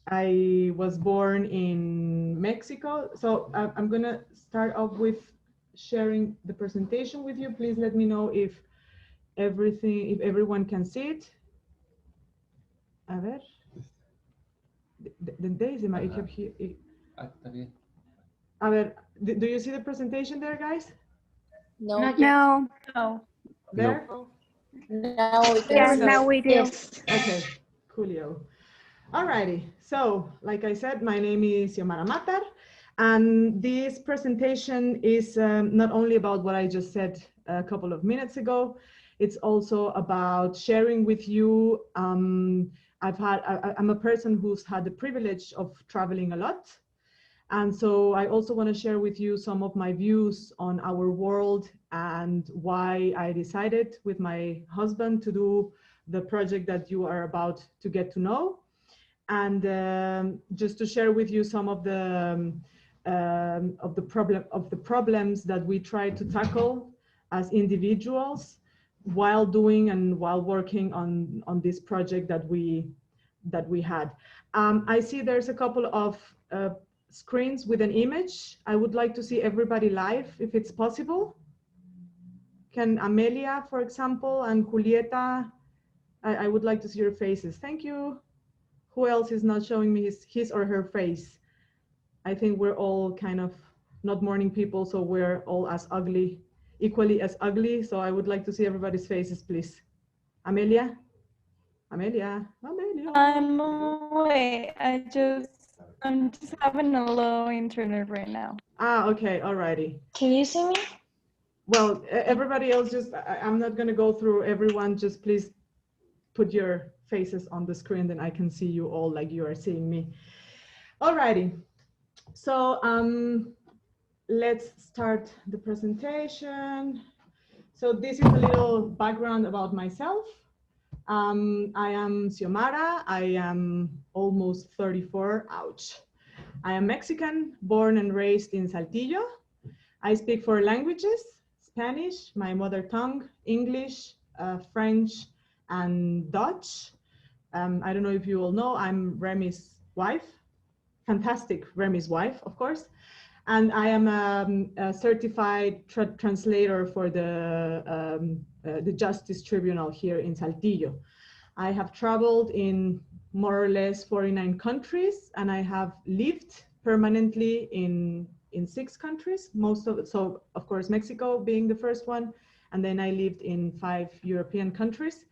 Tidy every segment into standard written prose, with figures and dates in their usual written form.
I was born in Mexico. So I'm gonna start off with sharing the presentation with you. Please let me know if everyone can see it. A ver. Ik heb hier. A ver, do you see the presentation there, guys? No. No. No. There? No. Now we can Yeah, see. now we do. Yes. Okay, coolio. Alrighty, so like I said, my name is Zihomara Matar, and this presentation is not only about what I just said a couple of minutes ago, it's also about sharing with you. I'm a person who's had the privilege of traveling a lot. And so I also want to share with you some of my views on our world and why I decided with my husband to do the project that you are about to get to know. And just to share with you some of the problems that we try to tackle as individuals while doing and while working on this project that we had. I see there's a couple of screens with an image. I would like to see everybody live if it's possible. Can Amelia, for example, and Julieta, I would like to see your faces. Thank you. Who else is not showing me his or her face? I think we're all kind of not morning people, so we're all as ugly, equally as ugly. So I would like to see everybody's faces, please. Amelia? Amelia? Amelia? I'm away. I'm just having a low internet right now. Ah, okay, alrighty. Can you see me? Well, everybody else, just I'm not going to go through everyone. Just please put your faces on the screen, then I can see you all like you are seeing me. Alrighty. So let's start the presentation. So this is a little background about myself. I am Zihomara. I am almost 34. Ouch. I am Mexican, born and raised in Saltillo. I speak 4 languages: Spanish, my mother tongue, English, French, and Dutch. I don't know if you all know, I'm Remy's wife. Fantastic Remy's wife, of course. And I am a certified translator for the Justice Tribunal here in Saltillo. I have traveled in more or less 49 countries, and I have lived permanently in 6 countries, most of it. So of course, Mexico being the first one, and then I lived in 5 European countries.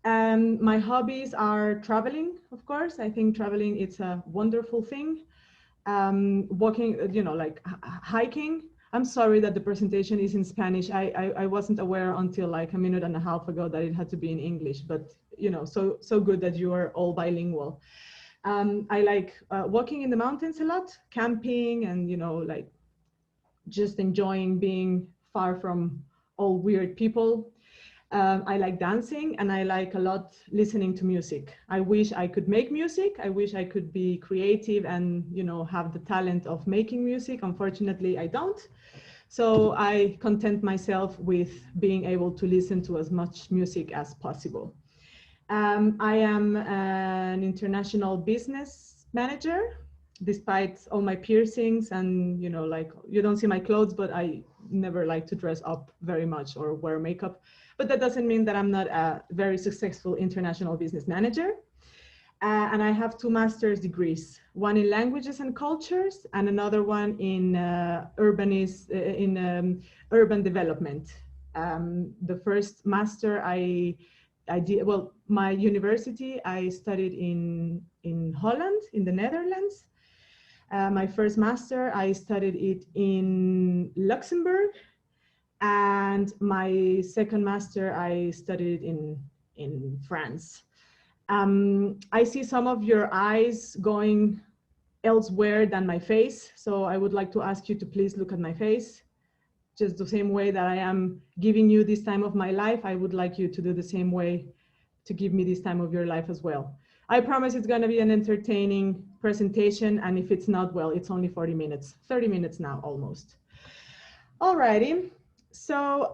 My hobbies are traveling, of course. I think traveling, it's a wonderful thing. Walking, you know, like hiking. I'm sorry that the presentation is in Spanish. I wasn't aware until like a minute and a half ago that it had to be in English, but you know, so good that you are all bilingual. I like walking in the mountains a lot, camping, and you know, like just enjoying being far from all weird people. I like dancing, and I like a lot listening to music. I wish I could make music. I wish I could be creative and, you know, have the talent of making music. Unfortunately, I don't. So I content myself with being able to listen to as much music as possible. I am an international business manager, despite all my piercings and, you know, like you don't see my clothes, but I never like to dress up very much or wear makeup. But that doesn't mean that I'm not a very successful international business manager. And I have 2 master's degrees, one in languages and cultures, and another one in urban development. The first master I did, well, my university, I studied in Holland, in the Netherlands. My first master, I studied it in Luxembourg. And my second master, I studied in France. I see some of your eyes going elsewhere than my face. So I would like to ask you to please look at my face. Just the same way that I am giving you this time of my life, I would like you to do the same way to give me this time of your life as well. I promise it's going to be an entertaining presentation. And if it's not, well, it's only 40 minutes, 30 minutes now almost. Alrighty. So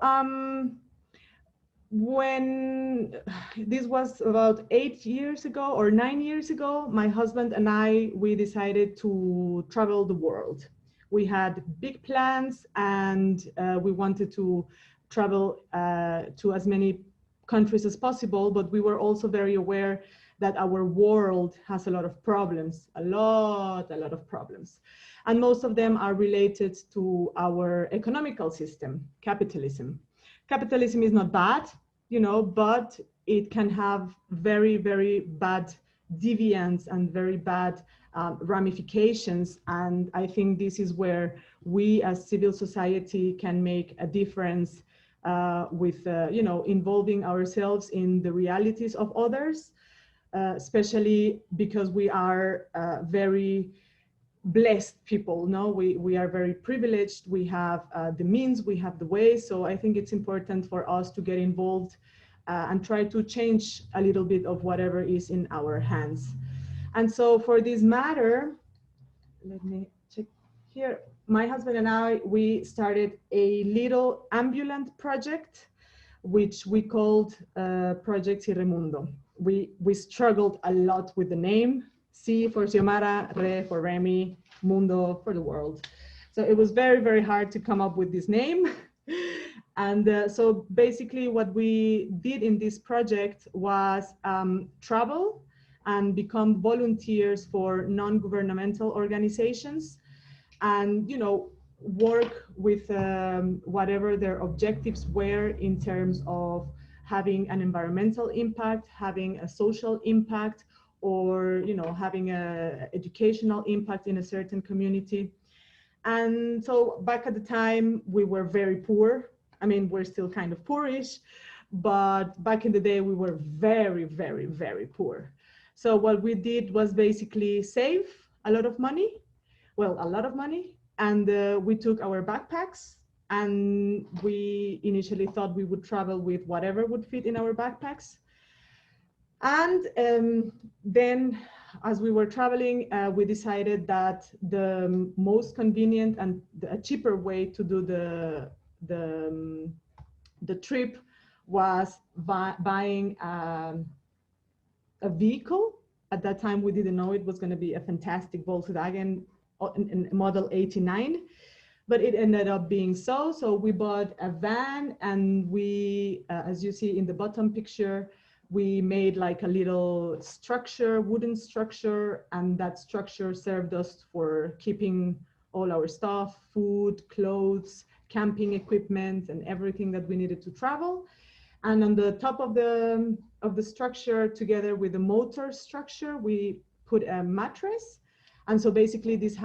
when this was about 8 years ago or 9 years ago, my husband and I, we decided to travel the world. We had big plans, and we wanted to travel to as many countries as possible, but we were also very aware that our world has a lot of problems, a lot of problems. And most of them are related to our economical system, capitalism. Capitalism is not bad, you know, but it can have very, very bad deviance and very bad ramifications. And I think this is where we as civil society can make a difference with, you know, involving ourselves in the realities of others, especially because we are very blessed people. No, we are very privileged. We have the means, we have the way. So I think it's important for us to get involved and try to change a little bit of whatever is in our hands. And so for this matter, let me check here. My husband and I, we started a little ambulant project, which we called Project Ziremundo. We struggled a lot with the name. C for Zihomara, Re for Remy, Mundo for the world. So it was very, very hard to come up with this name. And so basically what we did in this project was travel and become volunteers for non-governmental organizations, and, you know, work with whatever their objectives were in terms of having an environmental impact, having a social impact, or, you know, having a educational impact in a certain community. And so back at the time, we were very poor. I mean, we're still kind of poorish, but back in the day, we were very, very, very poor. So what we did was basically save a lot of money, well, a lot of money, and we took our backpacks, and we initially thought we would travel with whatever would fit in our backpacks. And then as we were traveling, we decided that the most convenient and a cheaper way to do the trip was buying a vehicle. At that time, we didn't know it was going to be a fantastic Volkswagen model 89, but it ended up being so. So we bought a van, and we, as you see in the bottom picture, we made like a little structure, wooden structure, and that structure served us for keeping all our stuff, food, clothes, camping equipment, and everything that we needed to travel. And on the top of the structure, together with the motor structure, we put a mattress. And so basically this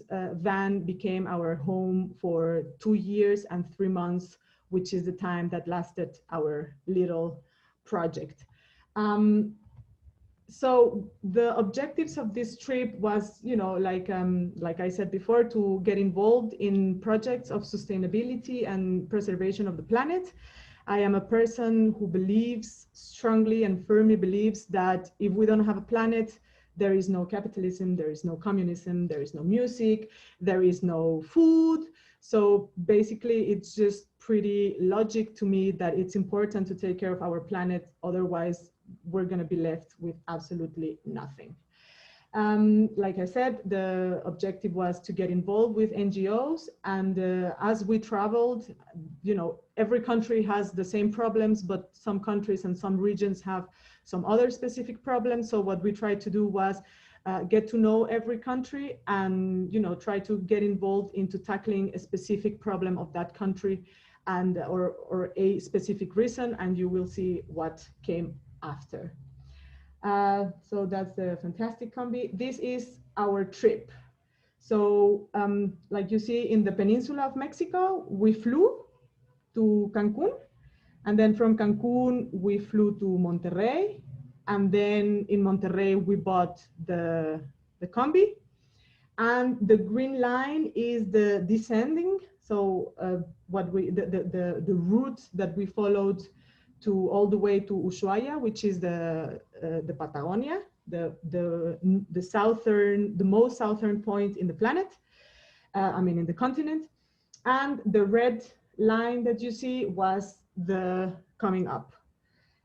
van became our home for 2 years and 3 months, which is the time that lasted our little project. So the objectives of this trip was, you know, like I said before, to get involved in projects of sustainability and preservation of the planet. I am a person who believes strongly and firmly believes that if we don't have a planet, there is no capitalism, there is no communism, there is no music, there is no food. So basically, it's just pretty logic to me that it's important to take care of our planet. Otherwise, we're going to be left with absolutely nothing. Like I said, the objective was to get involved with NGOs. And as we traveled, you know, every country has the same problems, but some countries and some regions have some other specific problems. So what we tried to do was get to know every country and, you know, try to get involved into tackling a specific problem of that country and or a specific reason, and you will see what came after. So that's a fantastic combi. This is our trip. So like you see in the peninsula of Mexico, we flew to Cancun, and then from Cancun, we flew to Monterrey. And then in Monterrey, we bought the combi. And the green line is the descending. So the route that we followed to all the way to Ushuaia, which is the Patagonia, the most southern point in the planet, in the continent. And the red line that you see was the coming up.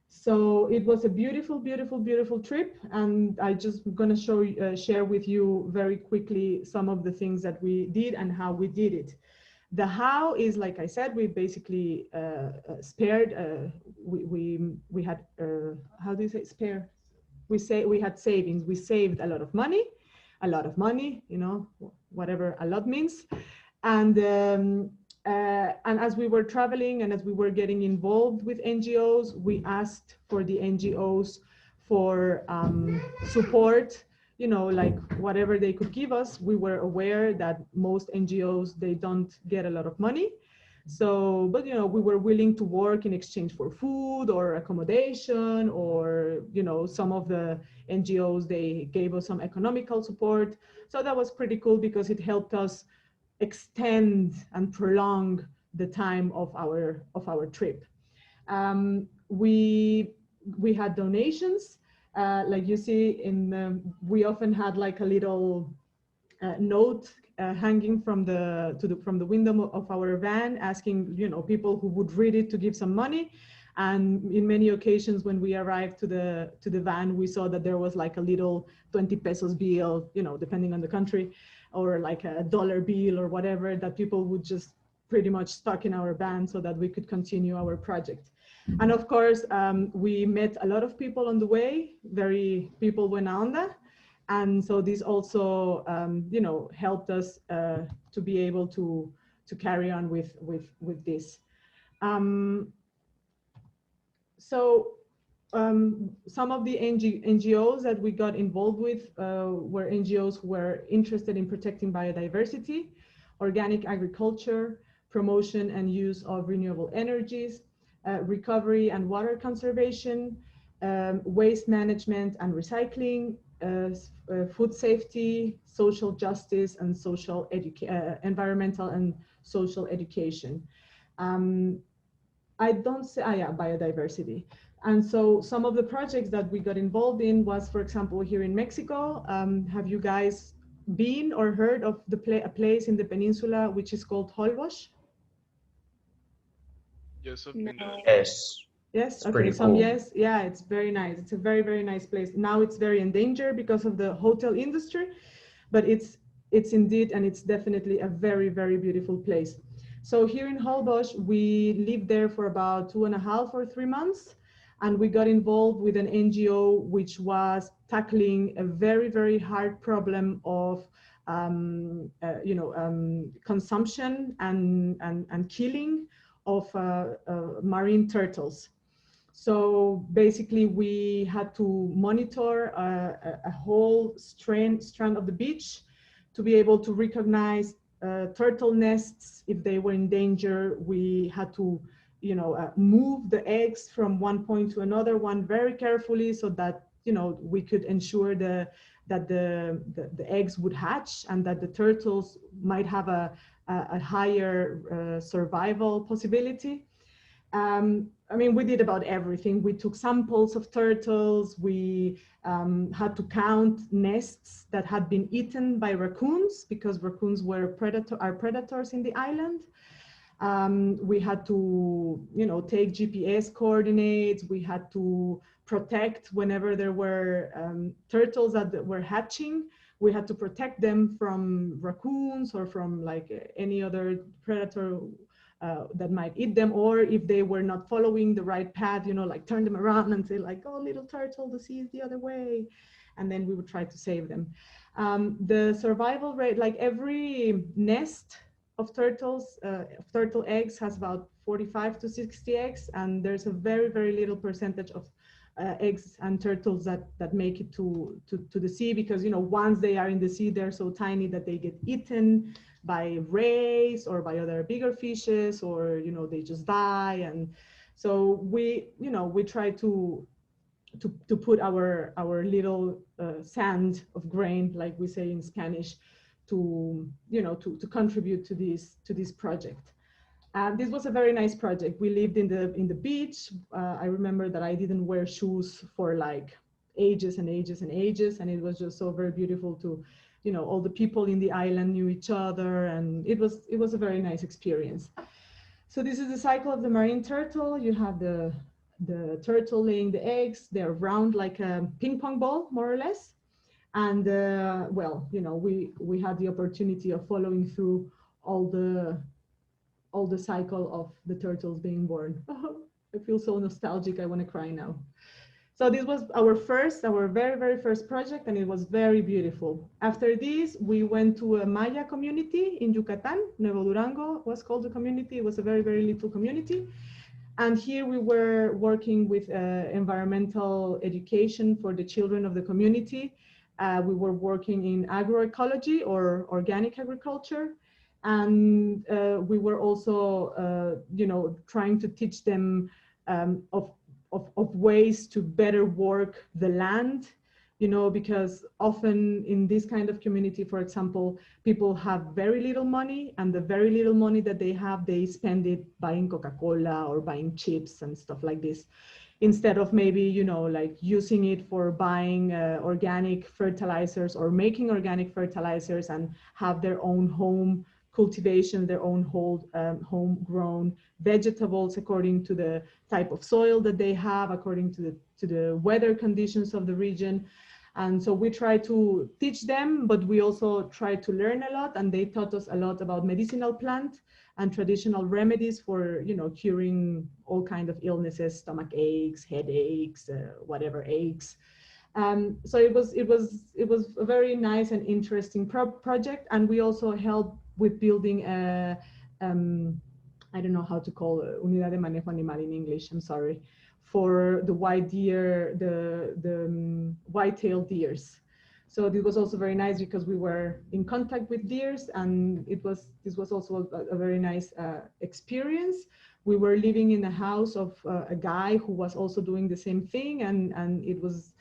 So it was a beautiful, beautiful, beautiful trip. And I just gonna share with you very quickly some of the things that we did and how we did it. The how is, like I said, we basically spared, we had, how do you say spare? We had savings, we saved a lot of money, you know, whatever a lot means. And as we were traveling and as we were getting involved with NGOs, we asked for the NGOs for support, you know, like whatever they could give us. We were aware that most NGOs, they don't get a lot of money. So, but, you know, we were willing to work in exchange for food or accommodation, or, you know, some of the NGOs, they gave us some economical support. So that was pretty cool because it helped us extend and prolong the time of our trip. We had donations, like you see we often had like a little note hanging from the window of our van, asking, you know, people who would read it to give some money. And in many occasions when we arrived to the van, we saw that there was like a little 20 pesos bill, you know, depending on the country, or like a dollar bill or whatever, that people would just pretty much stuck in our van so that we could continue our project. And of course, we met a lot of people on the way, very people buena onda. And so this also, you know, helped us to be able to carry on with this. Some of the NGOs that we got involved with were NGOs who were interested in protecting biodiversity, organic agriculture, promotion and use of renewable energies, recovery and water conservation, waste management and recycling, food safety, social justice, and environmental and social education. I don't say, biodiversity. And so some of the projects that we got involved in was, for example, here in Mexico. Have you guys been or heard of a place in the peninsula which is called Holbox? Yes, I've been there. Yes. Yes, It's okay, pretty some cool. yes, yeah, it's very nice. It's a very, very nice place. Now it's very endangered because of the hotel industry, but it's indeed, and it's definitely a very, very beautiful place. So here in Holbox, we lived there for about 2.5 or 3 months, and we got involved with an NGO which was tackling a very, very hard problem of consumption and killing of marine turtles. So basically, we had to monitor a whole strand of the beach to be able to recognize turtle nests if they were in danger. We had to, move the eggs from one point to another one very carefully so that, we could ensure that the eggs would hatch and that the turtles might have a higher survival possibility. We did about everything. We took samples of turtles. We had to count nests that had been eaten by raccoons, because raccoons are predators in the island. We had to, take GPS coordinates. We had to protect whenever there were turtles that were hatching. We had to protect them from raccoons or from any other predator that might eat them, or if they were not following the right path, turn them around and say oh, little turtle, the sea is the other way. And then we would try to save them. The survival rate, every nest of turtles, of turtle eggs has about 45 to 60 eggs. And there's a very, very little percentage of eggs and turtles that make it to the sea, because, once they are in the sea, they're so tiny that they get eaten by rays or by other bigger fishes, or they just die. And so we try to put our little sand of grain, like we say in Spanish, to contribute to this project. This was a very nice project. We lived in the beach. I remember that I didn't wear shoes for ages and ages and ages, and it was just so very beautiful to, all the people in the island knew each other, and it was a very nice experience. So this is the cycle of the marine turtle. You have the turtle laying the eggs. They're round like a ping pong ball, more or less. And well, you know, we had the opportunity of following through all the cycle of the turtles being born. Oh, I feel so nostalgic. I want to cry now. So this was our very, very first project, and it was very beautiful. After this, we went to a Maya community in Yucatan. Nuevo Durango was called the community. It was a very, very little community. And here we were working with environmental education for the children of the community. We were working in agroecology or organic agriculture. And we were also, you know, trying to teach them of ways to better work the land, you know, because often in this kind of community, for example, people have very little money, and the very little money that they have, they spend it buying Coca-Cola or buying chips and stuff like this, instead of maybe, you know, like using it for buying organic fertilizers or making organic fertilizers and have their own home cultivation, their own homegrown vegetables according to the type of soil that they have, according to the weather conditions of the region. And so we try to teach them, but we also try to learn a lot, and they taught us a lot about medicinal plant and traditional remedies for, you know, curing all kinds of illnesses, stomach aches, headaches, whatever aches. So it was a very nice and interesting project, and we also helped with building a I don't know how to call unidad de manejo animal in English. I'm sorry, for the white deer, the white-tailed deers. So this was also very nice because we were in contact with deers, and this was also a very nice experience. We were living in a house of a guy who was also doing the same thing, and it was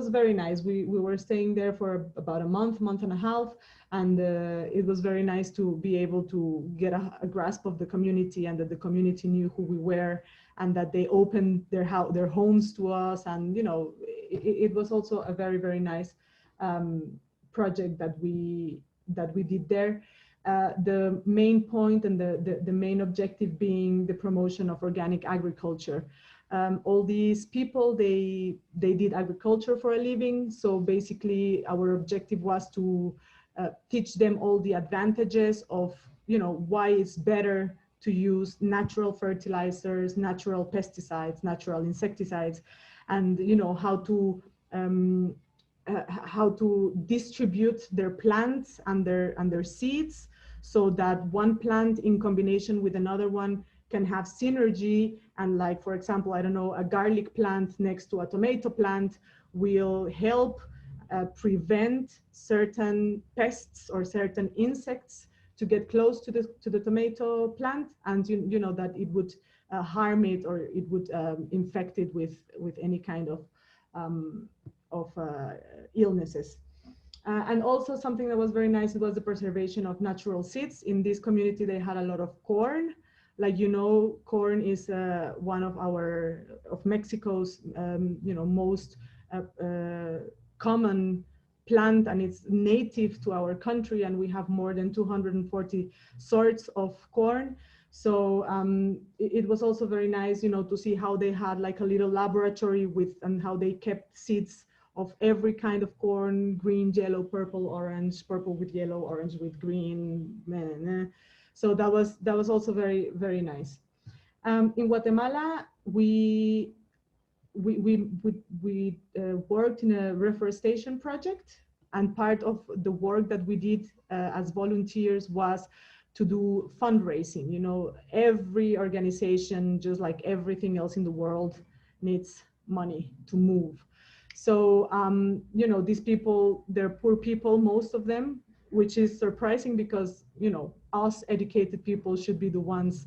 very nice. We were staying there for about a month and a half, and it was very nice to be able to get a grasp of the community, and that the community knew who we were, and that they opened their homes to us. And, you know, it was also a very, very nice project that we did there. The main point and the main objective being the promotion of organic agriculture. All these people, they did agriculture for a living. So basically our objective was to teach them all the advantages of, you know, why it's better to use natural fertilizers, natural pesticides, natural insecticides, and, you know, how to distribute their plants and their seeds, so that one plant in combination with another one can have synergy. And, like, for example, I don't know, a garlic plant next to a tomato plant will help prevent certain pests or certain insects to get close to the tomato plant, and you know that it would harm it, or it would infect it with any kind of illnesses. And also something that was very nice was the preservation of natural seeds. In this community, they had a lot of corn. Like, you know, corn is one of Mexico's, you know, most common plant, and it's native to our country, and we have more than 240 sorts of corn. So it was also very nice, you know, to see how they had like a little laboratory and how they kept seeds of every kind of corn: green, yellow, purple, orange, purple with yellow, orange with green. So that was also very, very nice. In Guatemala, we worked in a reforestation project, and part of the work that we did as volunteers was to do fundraising. You know, every organization, just like everything else in the world, needs money to move. So, you know, these people, they're poor people, most of them, which is surprising because, you know, us educated people should be the ones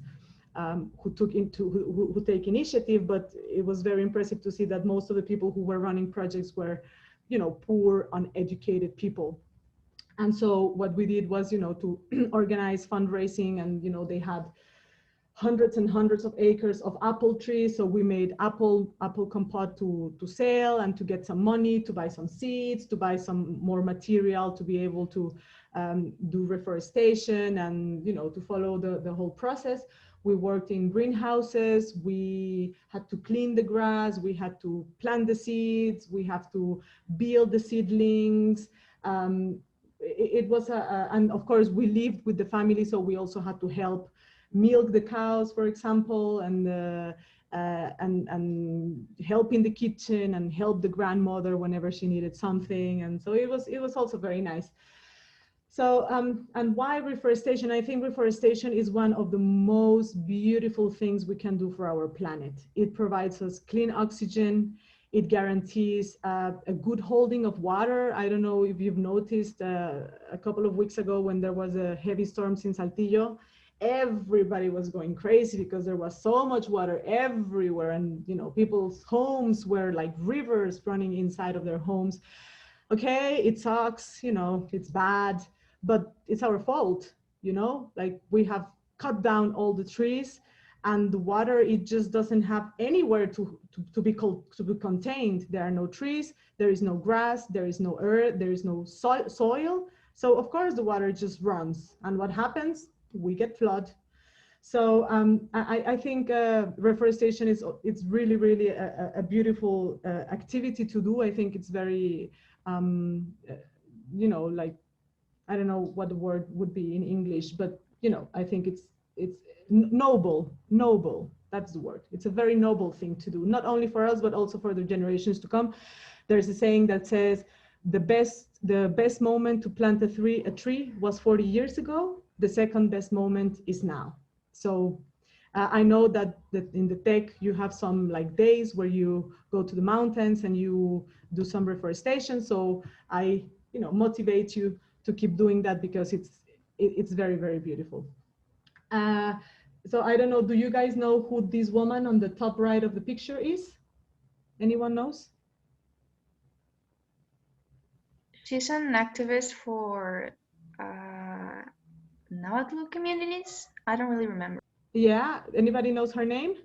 who take initiative. But it was very impressive to see that most of the people who were running projects were, you know, poor, uneducated people. And so what we did was, you know, to organize fundraising, and, you know, they had hundreds and hundreds of acres of apple trees. So we made apple compote to sell, and to get some money, to buy some seeds, to buy some more material, to be able to do reforestation, and, you know, to follow the whole process. We worked in greenhouses. We had to clean the grass. We had to plant the seeds. We have to build the seedlings. It was and of course we lived with the family, so we also had to help milk the cows, for example, and help in the kitchen and help the grandmother whenever she needed something. And so it was also very nice. So and why reforestation? I think reforestation is one of the most beautiful things we can do for our planet. It provides us clean oxygen. It guarantees a good holding of water. I don't know if you've noticed a couple of weeks ago when there was a heavy storm in Saltillo, everybody was going crazy because there was so much water everywhere, and you know, people's homes were like rivers running inside of their homes. Okay, it sucks, you know, it's bad, but it's our fault, you know, like we have cut down all the trees, and the water, it just doesn't have anywhere to be contained. There are no trees, there is no grass, there is no earth, there is no soil. So of course the water just runs, and what happens? We get flood. So I think reforestation it's really a beautiful activity to do. I think it's very you know, like, I don't know what the word would be in English, but you know, I think it's noble. That's the word. It's a very noble thing to do, not only for us, but also for the generations to come. There's a saying that says the best moment to plant a tree was 40 years ago. The second best moment is now. So I know that in the tech, you have some like days where you go to the mountains and you do some reforestation. So I, you know, motivate you to keep doing that because it's very beautiful. So I don't know, do you guys know who this woman on the top right of the picture is? Anyone knows? She's an activist for Nahuatl communities. I don't really remember. Yeah, anybody knows her name?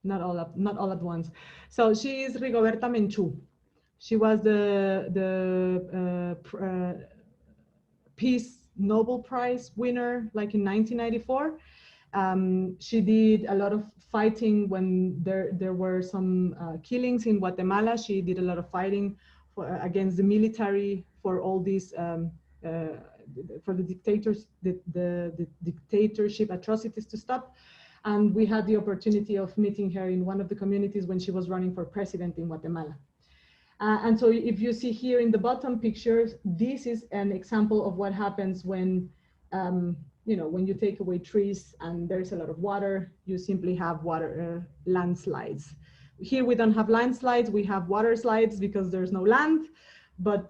Not all at once. So she is Rigoberta Menchú. She was the Peace Nobel Prize winner, like in 1994. She did a lot of fighting when there were some killings in Guatemala. She did a lot of fighting against the military for all these for the dictatorship atrocities to stop. And we had the opportunity of meeting her in one of the communities when she was running for president in Guatemala. And so if you see here in the bottom picture, this is an example of what happens when, you know, when you take away trees and there's a lot of water, you simply have water landslides. Here we don't have landslides, we have water slides because there's no land. But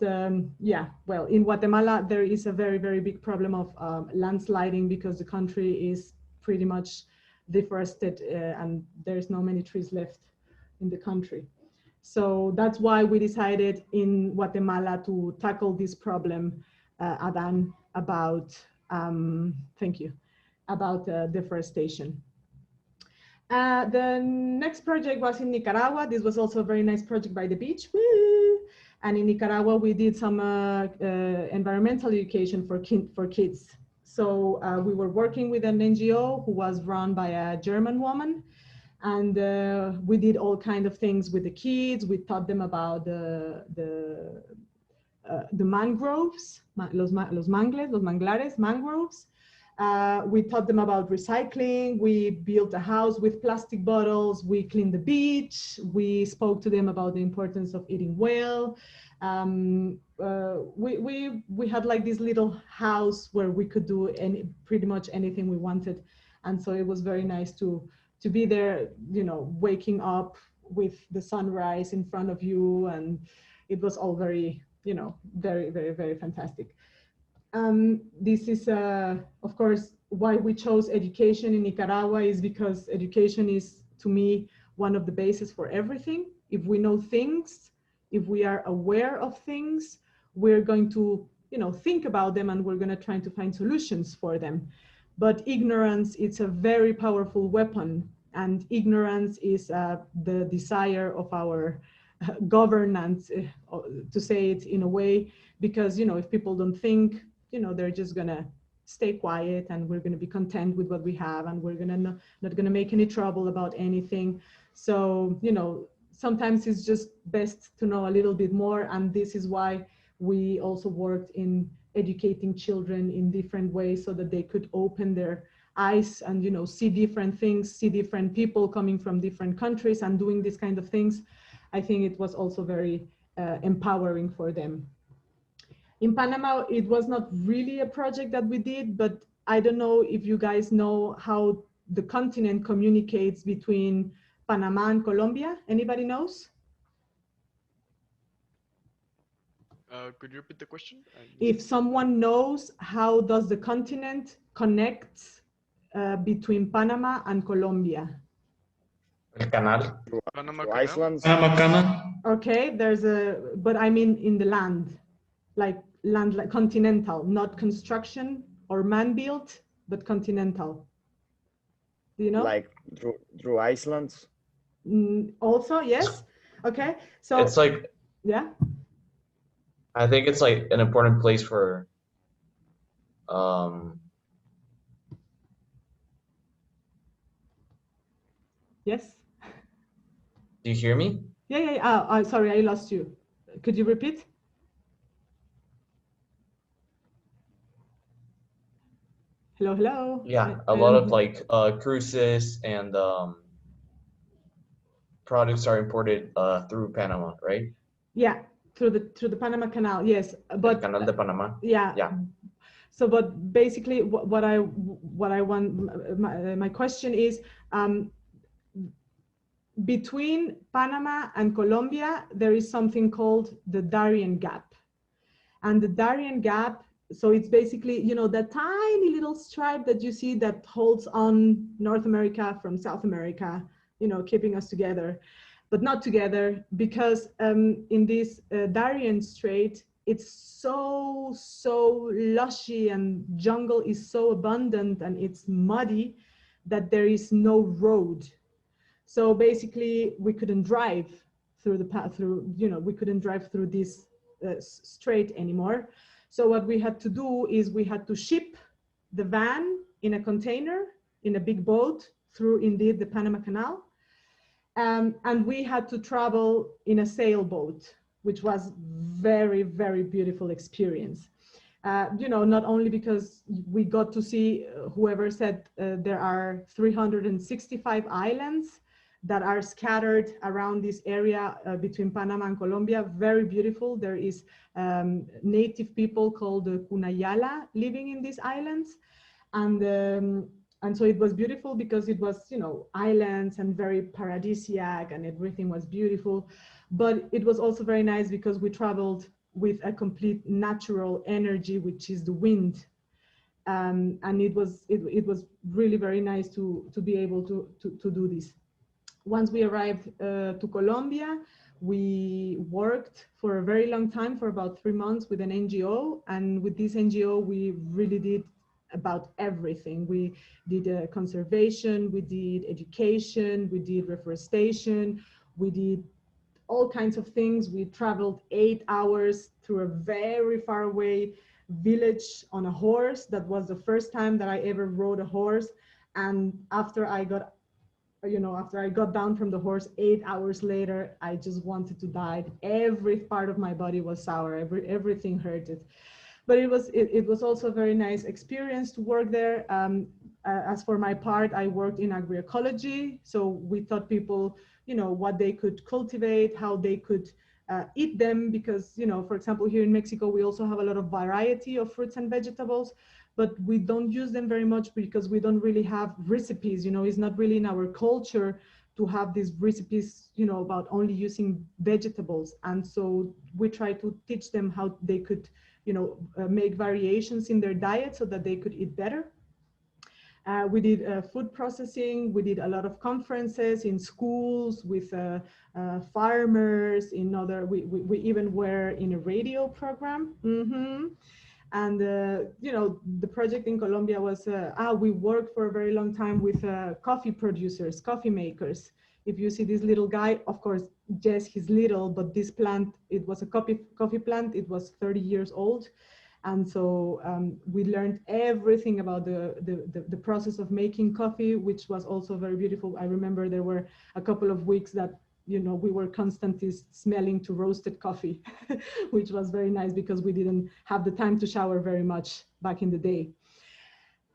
yeah, well, in Guatemala, there is a very big problem of landsliding because the country is pretty much deforested and there's no many trees left in the country. So that's why we decided in Guatemala to tackle this problem, Adan, about, thank you, about deforestation. The next project was in Nicaragua. This was also a very nice project by the beach. Woo! And in Nicaragua, we did some environmental education for kids. So we were working with an NGO who was run by a German woman. And we did all kinds of things with the kids. We taught them about the mangroves, los manglares, mangroves. We taught them about recycling. We built a house with plastic bottles. We cleaned the beach. We spoke to them about the importance of eating well. We had like this little house where we could do pretty much anything we wanted. And so it was very nice to be there, you know, waking up with the sunrise in front of you. And it was all very, you know, very fantastic. This is, of course, why we chose education in Nicaragua is because education is, to me, one of the bases for everything. If we know things, if we are aware of things, we're going to, you know, think about them and we're going to try to find solutions for them. But ignorance, it's a very powerful weapon, and ignorance is the desire of our governance, to say it in a way, because, you know, if people don't think, you know, they're just gonna stay quiet and we're going to be content with what we have, and we're going to not going to make any trouble about anything. So, you know, sometimes it's just best to know a little bit more. And this is why we also worked in educating children in different ways so that they could open their eyes and, you know, see different things, see different people coming from different countries and doing these kind of things. I think it was also very empowering for them. In Panama, it was not really a project that we did, but I don't know if you guys know how the continent communicates between Panama and Colombia. Anybody knows? Could you repeat the question? If someone knows how does the continent connect between Panama and Colombia? El canal. Panama Through Canal? Iceland. Panama Canal. Okay, there's a, but I mean in the land, like continental, not construction or man-built, but continental. Do you know? Like through Iceland. Also, yes. Okay, so It's like, yeah. I think it's like an important place for Yes. do you hear me? Yeah. Sorry, I lost you. Could you repeat? Hello. Yeah, a lot of like cruises and products are imported through Panama, right? Yeah, through the Panama Canal. Yes, but El Canal de Panama. yeah. Yeah. So, but basically, what I want, my question is, between Panama and Colombia, there is something called the Darien Gap, and the Darien Gap. So it's basically, you know, that tiny little stripe that you see that holds on North America from South America, you know, keeping us together, but not together, because in this Darien Strait, it's so lushy and jungle is so abundant and it's muddy that there is no road. So basically we couldn't drive through the path you know, we couldn't drive through this strait anymore. So what we had to do is we had to ship the van in a container, in a big boat through indeed the Panama Canal. And we had to travel in a sailboat, which was very beautiful experience. You know, not only because we got to see, whoever said there are 365 islands that are scattered around this area between Panama and Colombia, very beautiful. There is native people called the Cunayala living in these islands. And so it was beautiful because it was, you know, islands and very paradisiac and everything was beautiful. But it was also very nice because we traveled with a complete natural energy, which is the wind. And it was really very nice to be able to do this. Once we arrived to Colombia, we worked for a very long time, for about 3 months with an NGO. And with this NGO, we really did about everything. We did conservation, we did education, we did reforestation, we did all kinds of things. We traveled 8 hours through a very far away village on a horse. That was the first time that I ever rode a horse. And after I got down from the horse 8 hours later, I just wanted to die. Every part of my body was sour, everything hurted. But it was also a very nice experience to work there. As for my part, I worked in agroecology. So we taught people, you know, what they could cultivate, how they could eat them, because, you know, for example, here in Mexico, we also have a lot of variety of fruits and vegetables, but we don't use them very much because we don't really have recipes. You know, it's not really in our culture to have these recipes, you know, about only using vegetables. And so we try to teach them how they could, you know, make variations in their diet so that they could eat better. We did food processing. We did a lot of conferences in schools with farmers. We even were in a radio program. And you know, the project in Colombia was, we worked for a very long time with coffee producers, coffee makers. If you see this little guy, of course, yes, he's little, but this plant, it was a coffee plant. It was 30 years old. And so we learned everything about the process of making coffee, which was also very beautiful. I remember there were a couple of weeks that, you know, we were constantly smelling to roasted coffee, which was very nice because we didn't have the time to shower very much back in the day.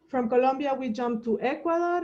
From Colombia, we jumped to Ecuador.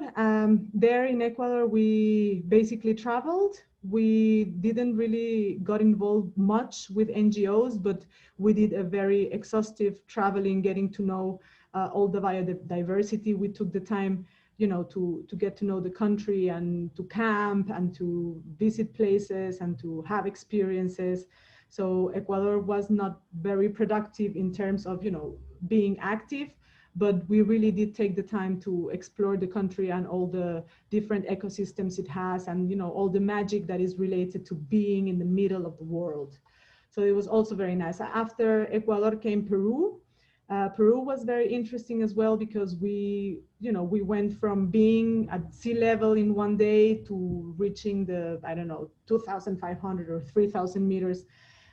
There in Ecuador, we basically traveled. We didn't really got involved much with NGOs, but we did a very exhaustive traveling, getting to know all the biodiversity. We took the time, you know, to get to know the country and to camp and to visit places and to have experiences. So Ecuador was not very productive in terms of, you know, being active, but we really did take the time to explore the country and all the different ecosystems it has, and, you know, all the magic that is related to being in the middle of the world. So it was also very nice. After Ecuador came Peru. Peru was very interesting as well because we, you know, we went from being at sea level in one day to reaching the, I don't know, 2,500 or 3,000 meters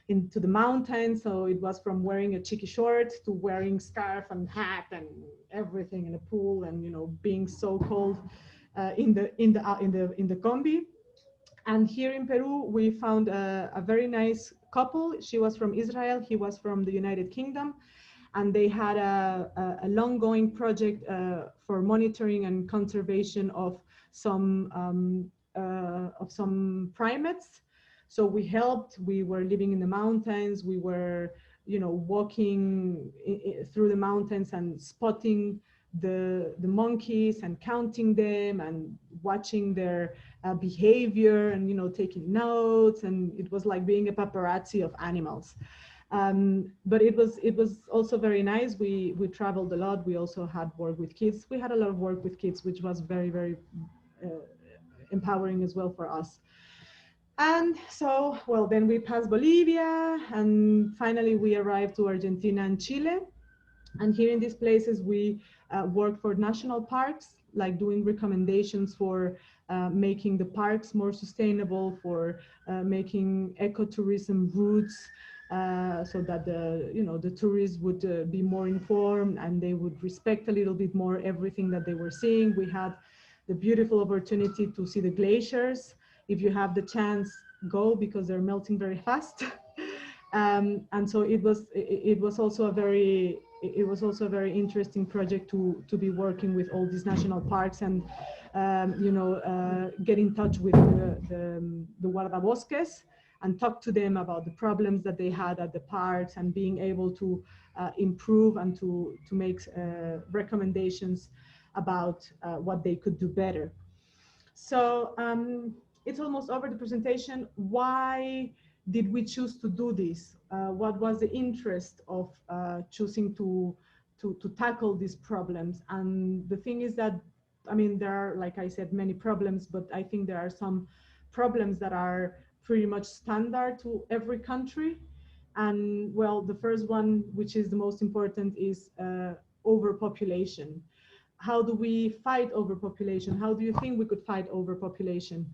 into the mountains. So it was from wearing a cheeky short to wearing scarf and hat and everything in the pool, and, you know, being so cold in the combi. And here in Peru, we found a very nice couple. She was from Israel, he was from the United Kingdom, and they had a long-going project for monitoring and conservation of some primates. So we helped. We were living in the mountains. We were, you know, walking through the mountains and spotting the monkeys and counting them and watching their behavior and, you know, taking notes. And it was like being a paparazzi of animals. But it was also very nice. We traveled a lot. We also had work with kids. We had a lot of work with kids, which was very, very empowering as well for us. And so, well, then we passed Bolivia, and finally we arrived to Argentina and Chile. And here in these places, we worked for national parks, like doing recommendations for making the parks more sustainable, for making ecotourism routes, so that the tourists would be more informed and they would respect a little bit more everything that they were seeing. We had the beautiful opportunity to see the glaciers. If you have the chance, go, because they're melting very fast. And so it was also a very interesting project to be working with all these national parks and get in touch with the guardabosques and talk to them about the problems that they had at the parks, and being able to improve and to make recommendations about what they could do better. So it's almost over the presentation. Why did we choose to do this? What was the interest of choosing to tackle these problems? And the thing is that, I mean, there are, like I said, many problems, but I think there are some problems that are pretty much standard to every country. And well, the first one, which is the most important, is overpopulation. How do we fight overpopulation? How do you think we could fight overpopulation?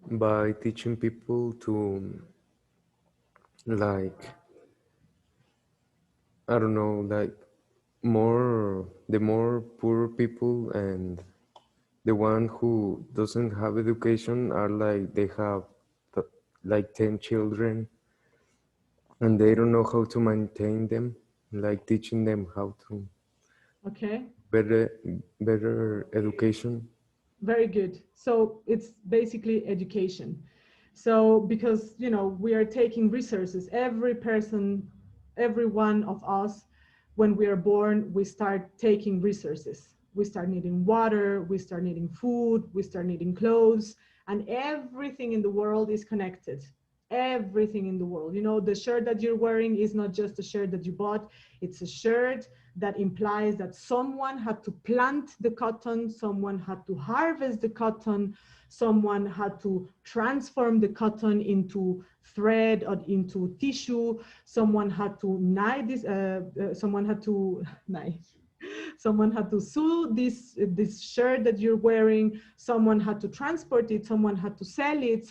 By teaching people to, like, I don't know, like the more poor people and the one who doesn't have education are like, they have like 10 children and they don't know how to maintain them, like teaching them how to better education. Very good. So it's basically education. So because, you know, we are taking resources, every person, every one of us, when we are born, we start taking resources. We start needing water, we start needing food, we start needing clothes, and everything in the world is connected. Everything in the world. You know, the shirt that you're wearing is not just a shirt that you bought, it's a shirt that implies that someone had to plant the cotton, someone had to harvest the cotton, someone had to transform the cotton into thread or into tissue, someone had to someone had to sew this shirt that you're wearing, someone had to transport it, someone had to sell it,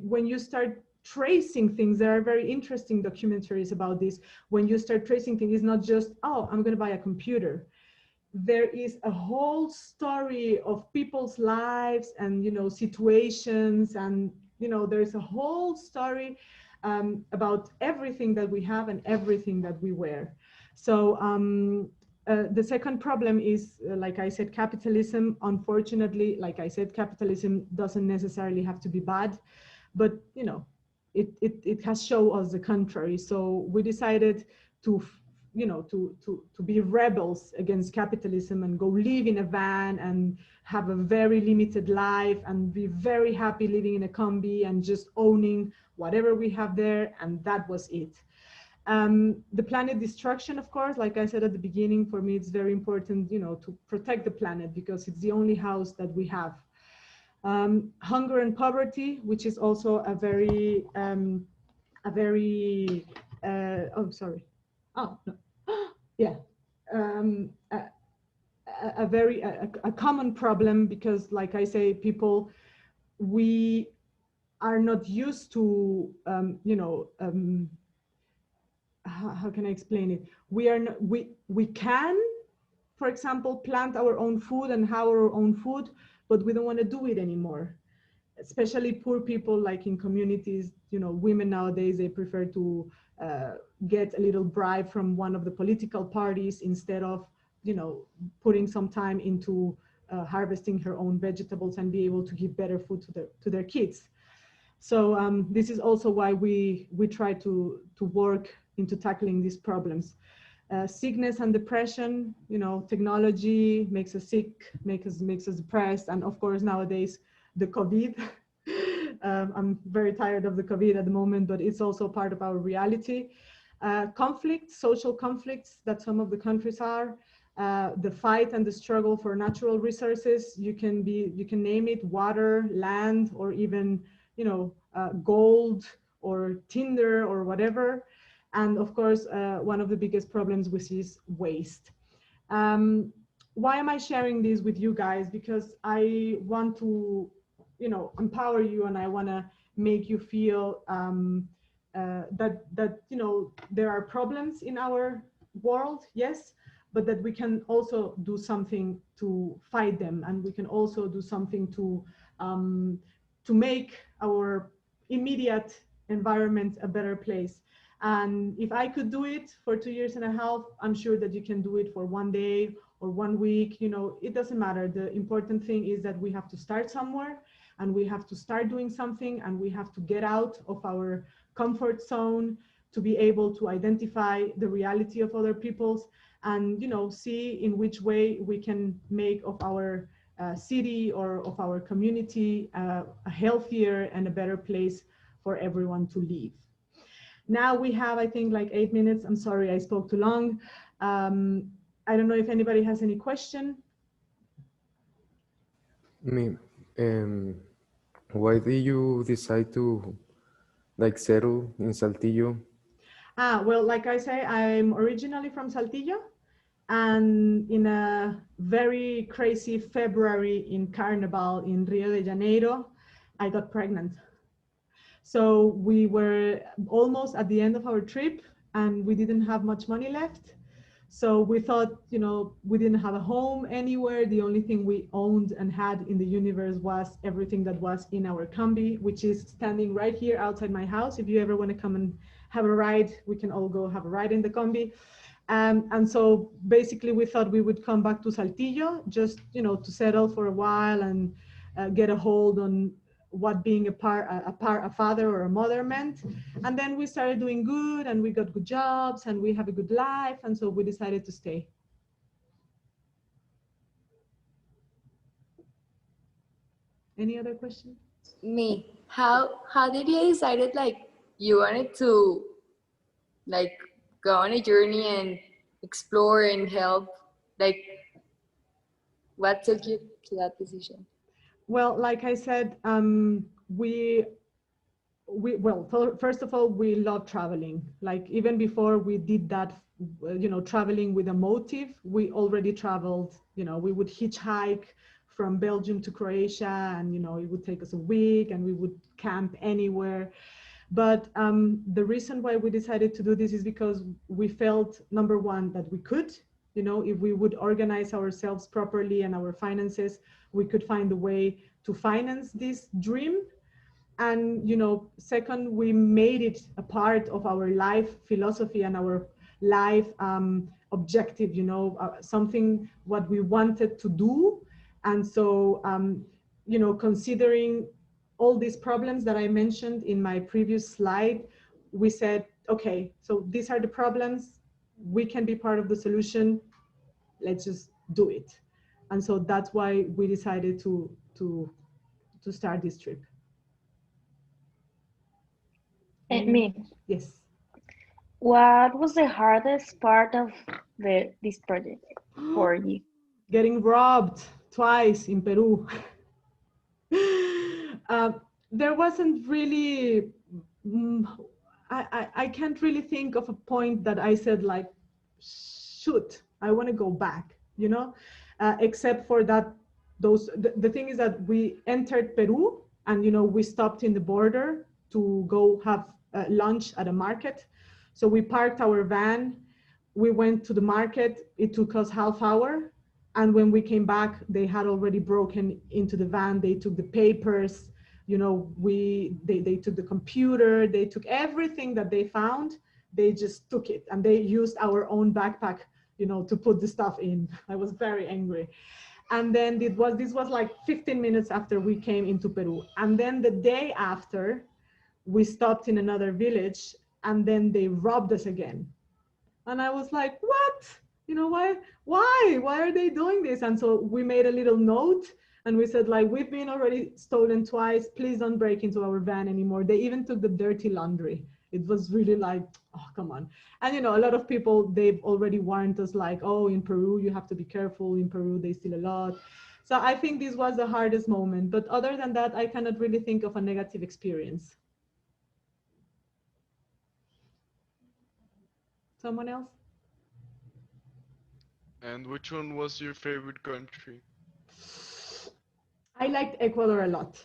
when you start tracing things. There are very interesting documentaries about this. When you start tracing things, it's not just, oh, I'm going to buy a computer. There is a whole story of people's lives and, you know, situations, and, you know, there's a whole story about everything that we have and everything that we wear. So the second problem is, like I said, capitalism. Unfortunately, like I said, capitalism doesn't necessarily have to be bad, but, you know, it has shown us the contrary. So we decided to, you know, to be rebels against capitalism and go live in a van and have a very limited life and be very happy living in a combi and just owning whatever we have there. And that was it. The planet destruction, of course, like I said at the beginning, for me, it's very important, you know, to protect the planet because it's the only house that we have. Hunger and poverty, which is also a very, oh, sorry. Oh, no. Yeah. A common problem because, like I say, people, we are not used to, you know, how can I explain it? We can, for example, plant our own food and have our own food, but we don't want to do it anymore. Especially poor people, like in communities, you know, women nowadays, they prefer to get a little bribe from one of the political parties instead of, you know, putting some time into harvesting her own vegetables and be able to give better food to their kids. So this is also why we try to work into tackling these problems. Sickness and depression, you know, technology makes us sick, makes us depressed, and of course nowadays the COVID. I'm very tired of the COVID at the moment, but it's also part of our reality. Conflict, social conflicts that some of the countries are, the fight and the struggle for natural resources. You can name it: water, land, or even, you know, gold or tinder or whatever. And of course, one of the biggest problems, which is waste. Why am I sharing this with you guys? Because I want to, you know, empower you, and I want to make you feel that you know, there are problems in our world, yes, but that we can also do something to fight them, and we can also do something to make our immediate environment a better place. And if I could do it for 2.5 years, I'm sure that you can do it for 1 day or 1 week. You know, it doesn't matter. The important thing is that we have to start somewhere, and we have to start doing something, and we have to get out of our comfort zone to be able to identify the reality of other people's, and, you know, see in which way we can make of our city or of our community a healthier and a better place for everyone to live. Now we have, I think, like 8 minutes. I'm sorry, I spoke too long. I don't know if anybody has any question. Me, why did you decide to like settle in Saltillo? Well, like I say, I'm originally from Saltillo, and in a very crazy February in Carnival in Rio de Janeiro, I got pregnant. So we were almost at the end of our trip, and we didn't have much money left. So we thought, you know, we didn't have a home anywhere. The only thing we owned and had in the universe was everything that was in our combi, which is standing right here outside my house. If you ever want to come and have a ride, we can all go have a ride in the combi. And so basically we thought we would come back to Saltillo, just, you know, to settle for a while and get a hold on what being a father or a mother meant. And then we started doing good, and we got good jobs, and we have a good life, and so we decided to stay. Any other questions? Me, how did you decided like you wanted to like go on a journey and explore and help? Like, what took you to that decision? Well, like I said, first of all, we love traveling. Like even before we did that, you know, traveling with a motive, we already traveled. You know, we would hitchhike from Belgium to Croatia, and, you know, it would take us a week, and we would camp anywhere. But the reason why we decided to do this is because we felt, number one, that we could, you know, if we would organize ourselves properly and our finances, we could find a way to finance this dream. And, you know, second, we made it a part of our life philosophy and our life objective, you know, something what we wanted to do. And so, you know, considering all these problems that I mentioned in my previous slide, we said, okay, so these are the problems, we can be part of the solution, let's just do it. And so that's why we decided to start this trip. Me, Yes. what was the hardest part of this project for you? Getting robbed twice in Peru. There wasn't really, I can't really think of a point that I said like, shoot, I want to go back, you know, except for that, the thing is that we entered Peru and, you know, we stopped in the border to go have lunch at a market. So we parked our van, we went to the market, it took us half hour. And when we came back, they had already broken into the van. They took the papers, you know, they took the computer, they took everything that they found. They just took it and they used our own backpack, you know, to put the stuff in. I was very angry. And then this was like 15 minutes after we came into Peru. And then the day after, we stopped in another village and then they robbed us again. And I was like, what? You know, why are they doing this? And so we made a little note and we said, like, we've been already stolen twice, please don't break into our van anymore. They even took the dirty laundry. It was really like, oh, come on. And, you know, a lot of people, they've already warned us like, oh, in Peru, you have to be careful. In Peru, they steal a lot. So I think this was the hardest moment. But other than that, I cannot really think of a negative experience. Someone else? And which one was your favorite country? I liked Ecuador a lot.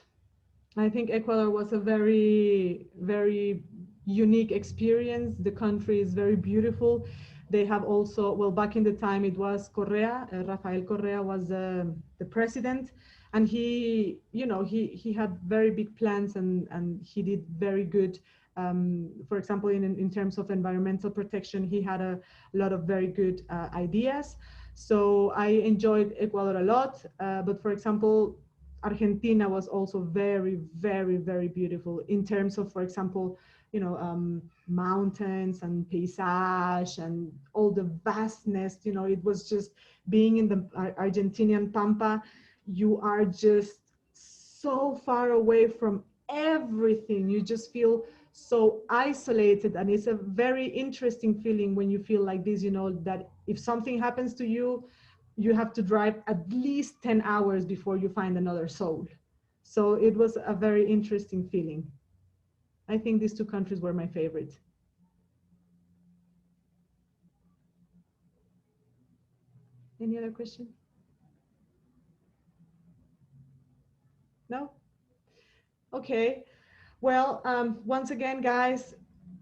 I think Ecuador was a very, very unique experience. The country is very beautiful. They have also, well, back in the time it was Correa, Rafael Correa was the president. And he, you know, he had very big plans and he did very good. For example, in terms of environmental protection, he had a lot of very good ideas. So I enjoyed Ecuador a lot. But for example, Argentina was also very, very, very beautiful in terms of, for example, you know, mountains and paysage and all the vastness. You know, it was just being in the Argentinian Pampa. You are just so far away from everything. You just feel so isolated, and it's a very interesting feeling when you feel like this, you know, that if something happens to you, you have to drive at least 10 hours before you find another soul. So it was a very interesting feeling. I think these two countries were my favorite. Any other question? No? Okay. Well, once again, guys,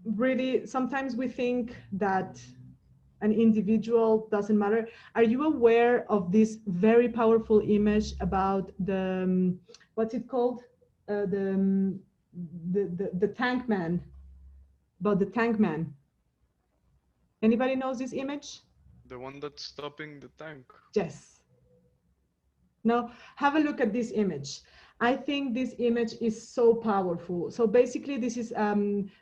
really, sometimes we think that an individual doesn't matter. Are you aware of this very powerful image about the, what's it called? The tank man, about the tank man. Anybody knows this image? The one that's stopping the tank. Yes. No, have a look at this image. I think this image is so powerful. So basically this is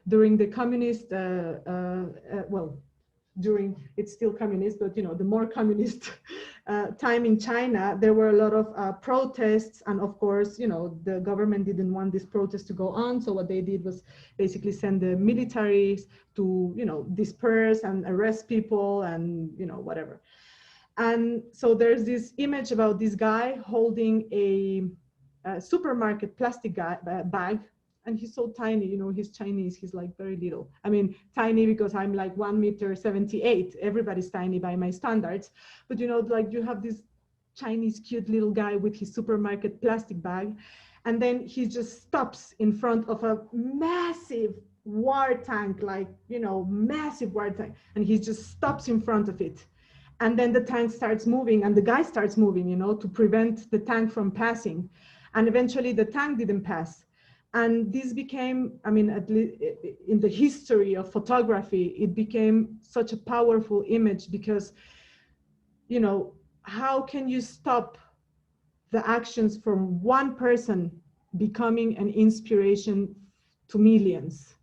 during the communist, well, during, it's still communist, but you know, the more communist time in China, there were a lot of protests. And of course, you know, the government didn't want this protest to go on. So what they did was basically send the militaries to, you know, disperse and arrest people and, you know, whatever. And so there's this image about this guy holding a supermarket plastic bag, and he's so tiny, you know, he's Chinese, he's like very little. I mean, tiny because I'm like 1.78 meters. Everybody's tiny by my standards. But you know, like you have this Chinese cute little guy with his supermarket plastic bag, and then he just stops in front of a massive war tank, like, you know, massive war tank, and he just stops in front of it. And then the tank starts moving and the guy starts moving, you know, to prevent the tank from passing. And eventually the tank didn't pass. And this became, I mean, at least in the history of photography, it became such a powerful image because, you know, how can you stop the actions from one person becoming an inspiration to millions?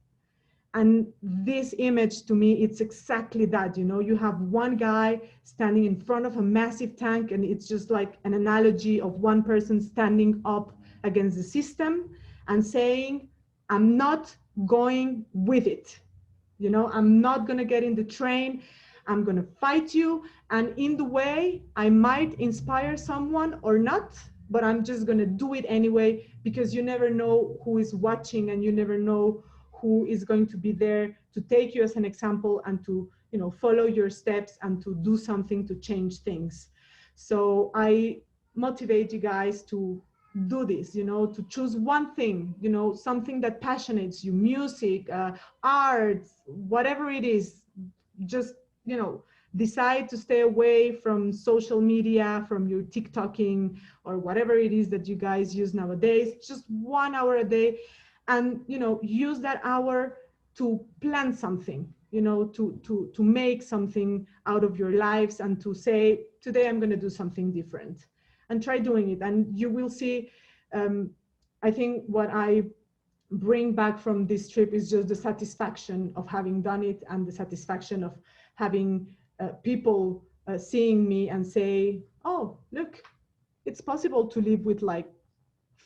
And this image, to me, it's exactly that. You know, you have one guy standing in front of a massive tank, and it's just like an analogy of one person standing up against the system and saying, I'm not going with it. You know, I'm not going to get in the train. I'm going to fight you. And in the way, I might inspire someone or not, but I'm just going to do it anyway, because you never know who is watching, and you never know who is going to be there to take you as an example and to, you know, follow your steps and to do something to change things. So I motivate you guys to do this, you know, to choose one thing, you know, something that passionates you, music, art, whatever it is. Just, you know, decide to stay away from social media, from your TikToking or whatever it is that you guys use nowadays. Just 1 hour a day, and, you know, use that hour to plan something, you know, to make something out of your lives, and to say, today I'm going to do something different, and try doing it. And you will see, I think what I bring back from this trip is just the satisfaction of having done it, and the satisfaction of having people seeing me and say, oh, look, it's possible to live with like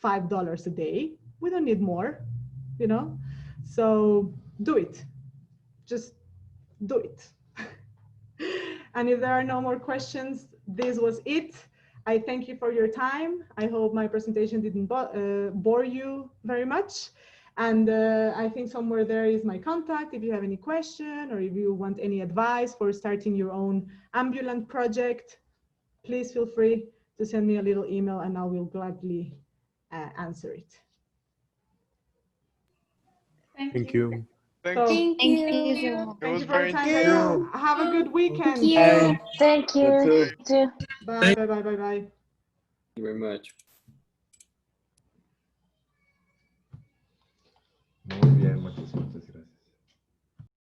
$5 a day. We don't need more, you know? So do it. Just do it. And if there are no more questions, this was it. I thank you for your time. I hope my presentation didn't bore you very much. And I think somewhere there is my contact. If you have any question, or if you want any advice for starting your own ambulant project, please feel free to send me a little email, and I will gladly answer it. Thank you. Thanks. So Thank Thank you. you. It thank was you for very your time, interesting. guys. Have a good weekend. Thank you. Thank You you. too. Too. Bye, bye, bye, bye, bye. Thank you very much. Muy bien, Marcos.